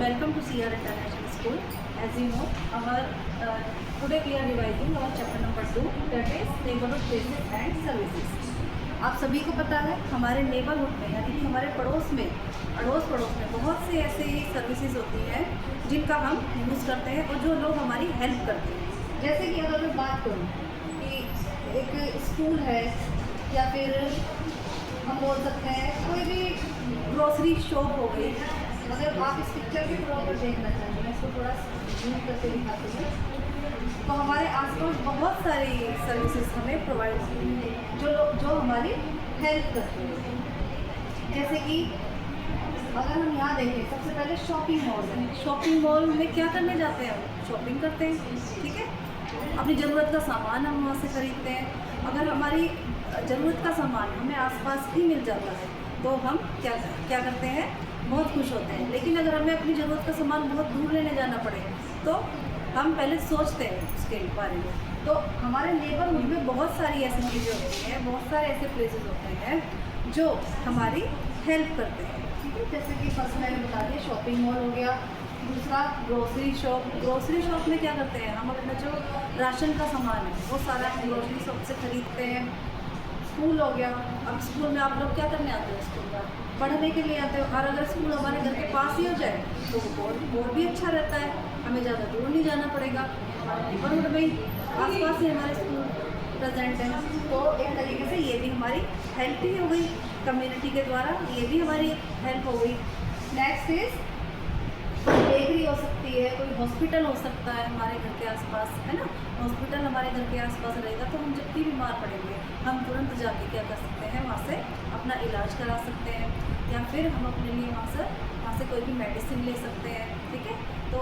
Welcome to CR International School. As you know, today we are revising our chapter number 2, that is neighborhood places and services. आप सभी को पता है हमारे neighbourhood में यानी कि हमारे पड़ोस में बहुत से ऐसे सर्विसेज होती हैं जिनका हम यूज़ करते हैं और जो लोग हमारी हेल्प करते हैं। जैसे कि अगर मैं बात करूँ कि एक स्कूल है या फिर हम बोल सकते हैं कोई भी ग्रोसरी शॉप हो गई। अगर आप इस पिक्चर के थोड़ा पर देखना चाहेंगे, मैं इसको थोड़ा जूम करके दिखाती हूँ, तो हमारे आसपास बहुत सारी सर्विसेज हमें प्रोवाइड होती हैं जो हमारी हेल्प करती हैं। जैसे कि अगर हम यहाँ देखें, सबसे पहले शॉपिंग मॉल है। शॉपिंग मॉल में क्या करने जाते हैं? हम शॉपिंग करते हैं, ठीक है। अपनी ज़रूरत का सामान हम वहाँ से ख़रीदते हैं। अगर हमारी ज़रूरत का सामान हमें आसपास ही मिल जाता है तो हम क्या करते हैं? बहुत खुश होते हैं। लेकिन अगर हमें अपनी ज़रूरत का सामान बहुत दूर लेने जाना पड़े तो हम पहले सोचते हैं उसके बारे में। तो हमारे नेबरहुड में बहुत सारी ऐसी चीज़ें होती हैं, बहुत सारे ऐसे प्लेसेस होते हैं जो हमारी हेल्प करते हैं, ठीक है। जैसे कि फर्स्ट मैंने बता दिया शॉपिंग मॉल हो गया। दूसरा ग्रोसरी शॉप में क्या करते हैं? हम अपना जो राशन का सामान है वो सारा हम ग्रोसरी शॉप से ख़रीदते हैं। स्कूल हो गया। अब स्कूल में आप लोग क्या करने आते हैं? स्कूल में पढ़ने के लिए आते हो। और अगर स्कूल हमारे घर के पास ही हो जाए तो वो और भी अच्छा रहता है, हमें ज़्यादा दूर नहीं जाना पड़ेगा, हमारे नेबरहुड में ही आसपास ही हमारे स्कूल प्रेजेंट है। तो एक तरीके से ये भी हमारी हेल्प ही हो गई, कम्युनिटी के द्वारा ये भी हमारी हेल्प हो गई। नेक्स्ट इज बेकरी हो सकती है, कोई हॉस्पिटल हो सकता है हमारे घर के आसपास, है ना। हॉस्पिटल हमारे घर के आसपास रहेगा तो हम जब भी बीमार पड़ेंगे हम तुरंत जाके क्या कर सकते हैं? वहाँ से अपना इलाज करा सकते हैं, या फिर हम अपने लिए वहाँ से कोई भी मेडिसिन ले सकते हैं, ठीक है। तो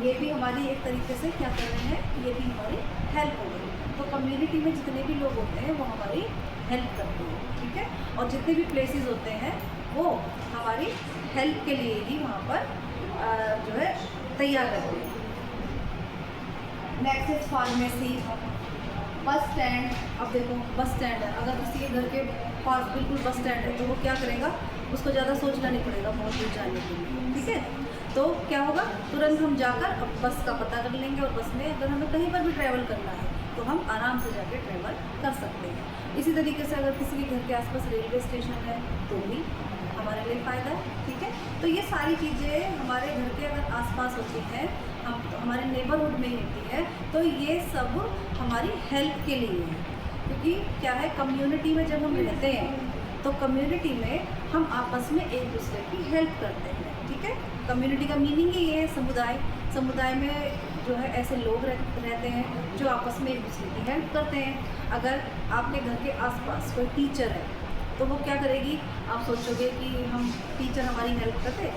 ये भी हमारी एक तरीके से क्या कर रहे हैं? ये भी हमारी हेल्प हो गई। तो कम्युनिटी में जितने भी लोग होते हैं वो हमारी हेल्प करते हैं, ठीक है। और जितने भी प्लेसेस होते हैं वो हमारी हेल्प के लिए ही वहाँ पर जो है तैयार रहते हैं। Next is pharmacy, bus stand. अब देखो बस स्टैंड है, अगर किसी के घर के पास बिल्कुल बस स्टैंड है तो वो क्या करेगा? उसको ज़्यादा सोचना नहीं पड़ेगा बहुत दूर जाने के लिए, ठीक है। तो क्या होगा? तुरंत हम जाकर अब बस का पता कर लेंगे और बस में अगर हमें कहीं पर भी ट्रैवल करना है तो हम आराम से जाके ट्रैवल कर सकते हैं। इसी तरीके से अगर किसी के घर के आसपास रेलवे स्टेशन है तो भी हमारे लिए फ़ायदा है, ठीक है। तो ये सारी चीज़ें हमारे घर के अगर आसपास होती हैं, हमारे नेबरहुड में ही होती है, तो ये सब हमारी हेल्प के लिए है। क्योंकि क्या है, कम्युनिटी में जब हम रहते हैं तो कम्युनिटी में हम आपस में एक दूसरे की हेल्प करते हैं, ठीक है। कम्युनिटी का मीनिंग ही ये है समुदाय में जो है ऐसे लोग रहते हैं जो आपस में एक दूसरे की हेल्प करते हैं। अगर आपके घर के आसपास कोई टीचर है तो वो क्या करेगी? आप सोचोगे कि हम टीचर हमारी हेल्प करते,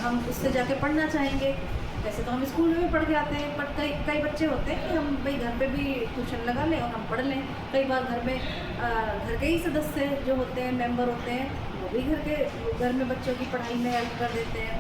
हम उससे जाके पढ़ना चाहेंगे। वैसे तो हम स्कूल में भी पढ़ के आते हैं, पर कई बच्चे होते हैं कि हम भाई घर पे भी ट्यूशन लगा लें और हम पढ़ लें। कई बार घर के ही सदस्य जो होते हैं, मेंबर होते हैं, वो भी घर में बच्चों की पढ़ाई में हेल्प कर देते हैं।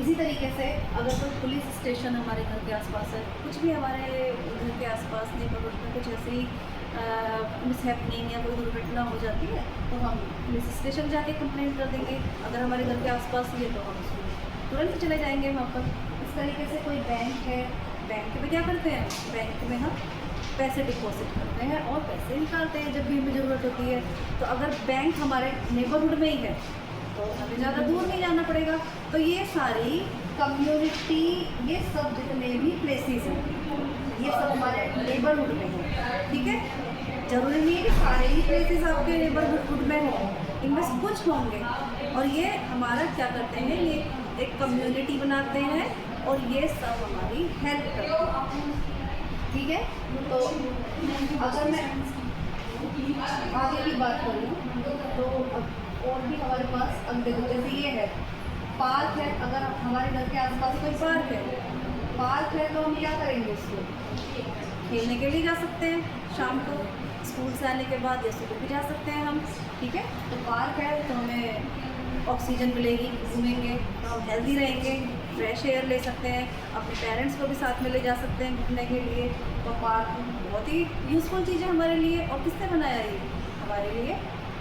इसी तरीके से अगर कोई पुलिस स्टेशन हमारे घर के आसपास है, कुछ भी हमारे घर के आसपास नेबरहुड में कुछ ऐसी मिसहैपनिंग या कोई दुर्घटना हो जाती है तो हम पुलिस स्टेशन जाके कंप्लेंट कर देंगे। अगर हमारे घर के आसपास ही है तो हम उसको तुरंत चले जाएंगे वहाँ पर। इस तरीके से कोई बैंक है, बैंक में क्या करते हैं? बैंक में हम पैसे डिपॉजिट करते हैं और पैसे निकालते हैं जब भी हमें ज़रूरत होती है। तो अगर बैंक हमारे नेबरहुड में ही है तो हमें ज़्यादा दूर नहीं जाना पड़ेगा। तो ये सारी कम्युनिटी, ये सब जितने भी प्लेसेस हैं ये सब हमारे नेबरहुड में हैं, ठीक है। जरूरी नहीं है कि सारे ही प्लेसेस आपके नेबरहुड में हों, इनमें से कुछ होंगे। और ये हमारा क्या करते हैं? ये एक कम्युनिटी बनाते हैं और ये सब हमारी हेल्प करते हैं, ठीक है। तो अगर मैं आगे की बात करूँ तो और भी हमारे पास अब देखो जैसे ये है पार्क है। अगर हमारे घर के आसपास कोई पार्क है तो हम क्या करेंगे? उसको खेलने के लिए जा सकते हैं, शाम को स्कूल से आने के बाद या सुबह भी जा सकते हैं हम, ठीक है। तो पार्क है तो हमें ऑक्सीजन मिलेगी, घूमेंगे तो हम हेल्दी रहेंगे, फ्रेश एयर ले सकते हैं, अपने पेरेंट्स को भी साथ में ले जा सकते हैं घूमने के लिए। तो पार्क बहुत ही यूज़फुल चीज़ है हमारे लिए। और किसने बनाया? ये हमारे लिए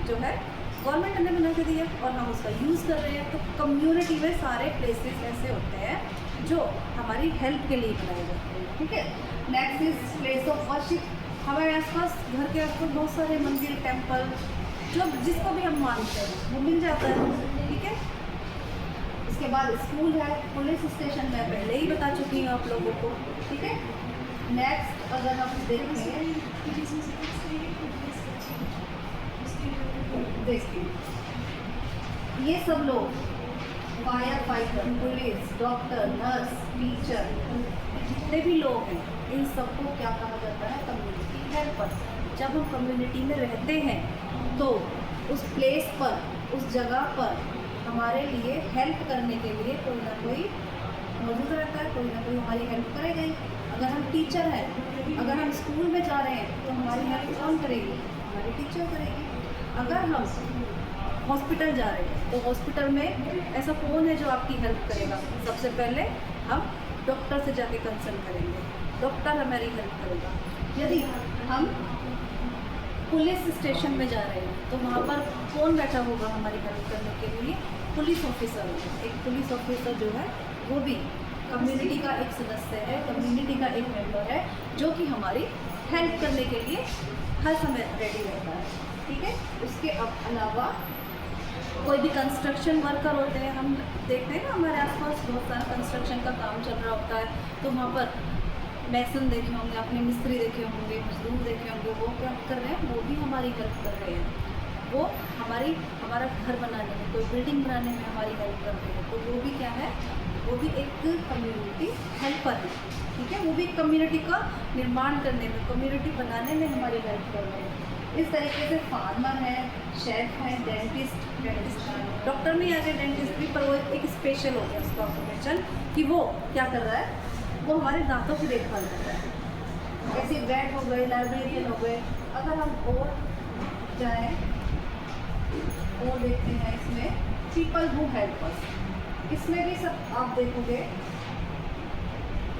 जो है गवर्नमेंट ने बना के दिया और हम उसका यूज़ कर रहे हैं। तो कम्युनिटी में सारे प्लेसेस ऐसे होते हैं जो हमारी हेल्प के लिए बनाए जाते हैं, ठीक है। Next is place of worship. हमारे आसपास, घर के आसपास बहुत सारे मंदिर, टेम्पल, जो जिसको भी हम मानते हैं वो मिल जाता है, ठीक है। इसके बाद स्कूल है, पुलिस स्टेशन मैं पहले ही बता चुकी हूँ आप लोगों को, ठीक है। नेक्स्ट अगर हम देखें, देखिए ये सब लोग fire fighter, police, doctor, nurse, teacher, जितने भी लोग हैं इन सबको क्या कहा जाता है, कम्युनिटी हेल्पर। जब हम कम्युनिटी में रहते हैं तो उस प्लेस पर, उस जगह पर हमारे लिए हेल्प करने के लिए कोई ना कोई मौजूद रहता है, कोई ना कोई हमारी हेल्प करेगा ही। अगर हम टीचर हैं, अगर हम स्कूल में जा रहे हैं तो हमारी हेल्प कौन करेगी, हमारी टीचर करेगी। अगर हम हॉस्पिटल जा रहे हैं तो हॉस्पिटल में ऐसा कौन है जो आपकी हेल्प करेगा, सबसे पहले हम डॉक्टर से जाके कंसल्ट करेंगे, डॉक्टर हमारी हेल्प करेगा। यदि हम पुलिस स्टेशन में जा रहे हैं तो वहाँ पर कौन बैठा होगा हमारी हेल्प करने के लिए, पुलिस ऑफिसर। एक पुलिस ऑफिसर जो है वो भी कम्युनिटी का एक सदस्य है, कम्युनिटी का एक मेंबर है, जो कि हमारी हेल्प करने के लिए हर समय रेडी रहता है, ठीक है। उसके अलावा कोई भी कंस्ट्रक्शन वर्कर होते हैं, हम देखते हैं ना हमारे आसपास बहुत सारा कंस्ट्रक्शन का काम चल रहा होता है, तो वहाँ पर मैसन देखे होंगे आपने, मिस्त्री देखे होंगे, मजदूर देखे होंगे, वो क्या कर रहे हैं, वो भी हमारी हेल्प कर रहे हैं। वो हमारा घर बनाने में, कोई बिल्डिंग बनाने में हमारी हेल्प कर रहे हैं, तो वो भी क्या है, वो भी एक कम्युनिटी हेल्पर है, ठीक है। वो भी कम्युनिटी का निर्माण करने में, कम्युनिटी बनाने में हमारी हेल्प कर रहे हैं। इस तरीके से फार्मर है, शेफ है, डेंटिस्ट डॉक्टर नहीं आ गए, डेंटिस्ट भी, पर वो एक स्पेशल हो गया उसका ऑक्यूपेशन कि वो क्या कर रहा है, वो हमारे दांतों की देखभाल कर रहा है। ऐसे वेट हो गए, लाइब्रेरियन हो गए। अगर हम और जाएँ और देखते हैं इसमें पीपल हु हेल्प अस, इसमें भी सब आप देखोगे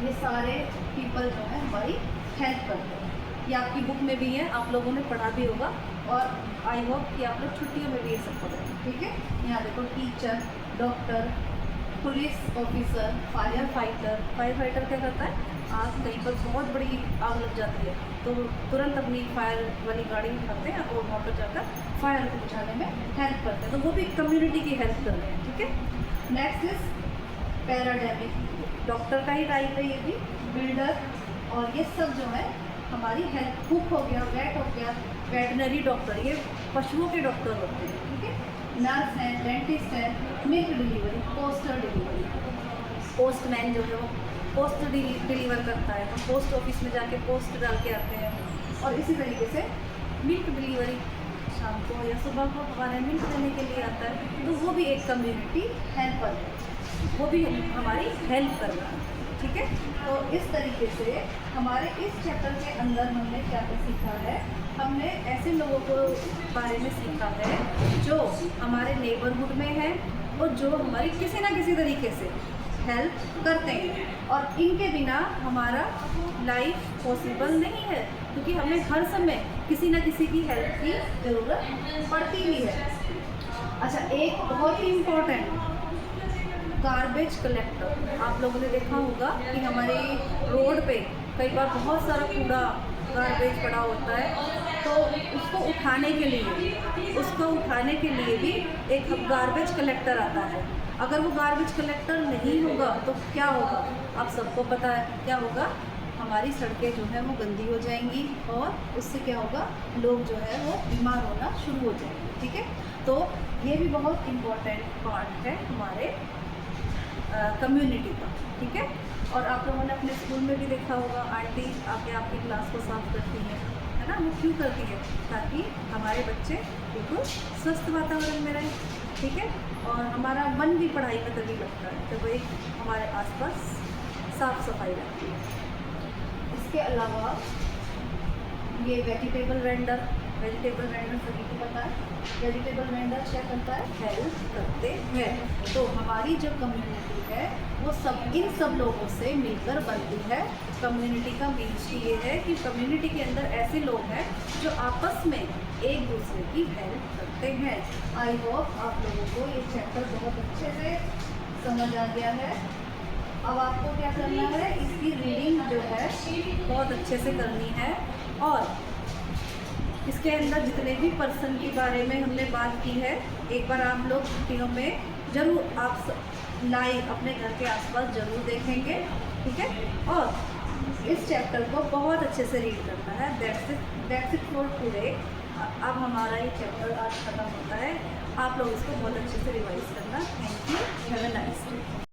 ये सारे पीपल जो है हमारी हेल्प करते हैं। ये आपकी बुक में भी है, आप लोगों ने पढ़ा भी होगा और आई होप कि आप लोग छुट्टियों में भी ये सब पढ़ेंगे, ठीक है। यहाँ देखो teacher, doctor, police officer, fire fighter. Fire fighter क्या करता है, आग कहीं पर बहुत बड़ी आग लग जाती है तो तुरंत अपनी फायर वाली गाड़ी उठाते हैं और वहाँ पर जाकर फायर को बुझाने में हेल्प करते हैं, तो वो भी कम्युनिटी की हेल्प कर रहे हैं, ठीक है। नेक्स्ट इज पैराडेमिक, डॉक्टर का ही टाइप है ये भी, बिल्डर, और ये सब जो है हमारी हेल्प। कुक हो गया, वेट हो गया, वेटनरी डॉक्टर, ये पशुओं के डॉक्टर होते हैं, ठीक है। नर्स है, डेंटिस्ट है, milk delivery, poster delivery, postman जो है वो पोस्ट डिलीवर करता है, हम पोस्ट ऑफिस में जाके पोस्ट डाल के आते हैं। और इसी तरीके से मिल्क डिलीवरी, शाम को या सुबह को हमारे मिल्क देने के लिए आता है, तो वो भी एक कम्युनिटी हेल्पर है, वो भी हमारी हेल्प कर रहा है, ठीक है। तो इस तरीके से हमारे इस चैप्टर के अंदर हमने क्या क्या सीखा है, हमने ऐसे लोगों को बारे में सीखा है जो हमारे नेबरहुड में है और जो हमारी किसी ना किसी तरीके से हेल्प करते हैं, और इनके बिना हमारा लाइफ पॉसिबल नहीं है, क्योंकि हमें हर समय किसी ना किसी की हेल्प की ज़रूरत पड़ती ही है। अच्छा, एक बहुत ही इम्पोर्टेंट, गार्बेज कलेक्टर। आप लोगों ने देखा होगा कि हमारे रोड पे कई बार बहुत सारा कूड़ा गार्बेज पड़ा होता है, तो उसको उठाने के लिए भी एक गार्बेज कलेक्टर आता है। अगर वो गार्बेज कलेक्टर नहीं होगा तो क्या होगा, आप सबको पता है क्या होगा, हमारी सड़कें जो है वो गंदी हो जाएंगी और उससे क्या होगा, लोग जो है वो बीमार होना शुरू हो जाएंगे, ठीक है। तो ये भी बहुत इम्पोर्टेंट पार्ट है हमारे कम्युनिटी का, ठीक है। और आप लोगों ने अपने स्कूल में भी देखा होगा, आंटी आके आपकी क्लास को साफ करती है ना, वो क्यों करती है, ताकि हमारे बच्चे बिल्कुल स्वस्थ वातावरण में रहें, ठीक है। और हमारा मन भी पढ़ाई में तभी लगता है जब एक हमारे आसपास साफ सफाई रहती है। इसके अलावा ये वेजिटेबल वेंडर, वेजिटेबल वेंडर सभी को पता है, वेजिटेबल वेंडर क्या करता है, हेल्प करते हैं। तो हमारी जो कम्युनिटी है वो सब इन सब लोगों से मिलकर बनती है। कम्युनिटी का मीन्स ये है कि कम्युनिटी के अंदर ऐसे लोग हैं जो आपस में एक दूसरे की हेल्प करते हैं। आई होप आप लोगों को ये चैप्टर बहुत अच्छे से समझ आ गया है। अब आपको क्या करना है, इसकी रीडिंग जो है बहुत अच्छे से करनी है, और इसके अंदर जितने भी पर्सन के बारे में हमने बात की है, एक बार आप लोग छुट्टियों में ज़रूर आप लाइव अपने घर के आसपास ज़रूर देखेंगे, ठीक है। और इस चैप्टर को बहुत अच्छे से रीड करना है। That's it for today. अब हमारा ये चैप्टर आज ख़त्म होता है। आप लोग इसको बहुत अच्छे से रिवाइज करना। Thank you, have a nice day.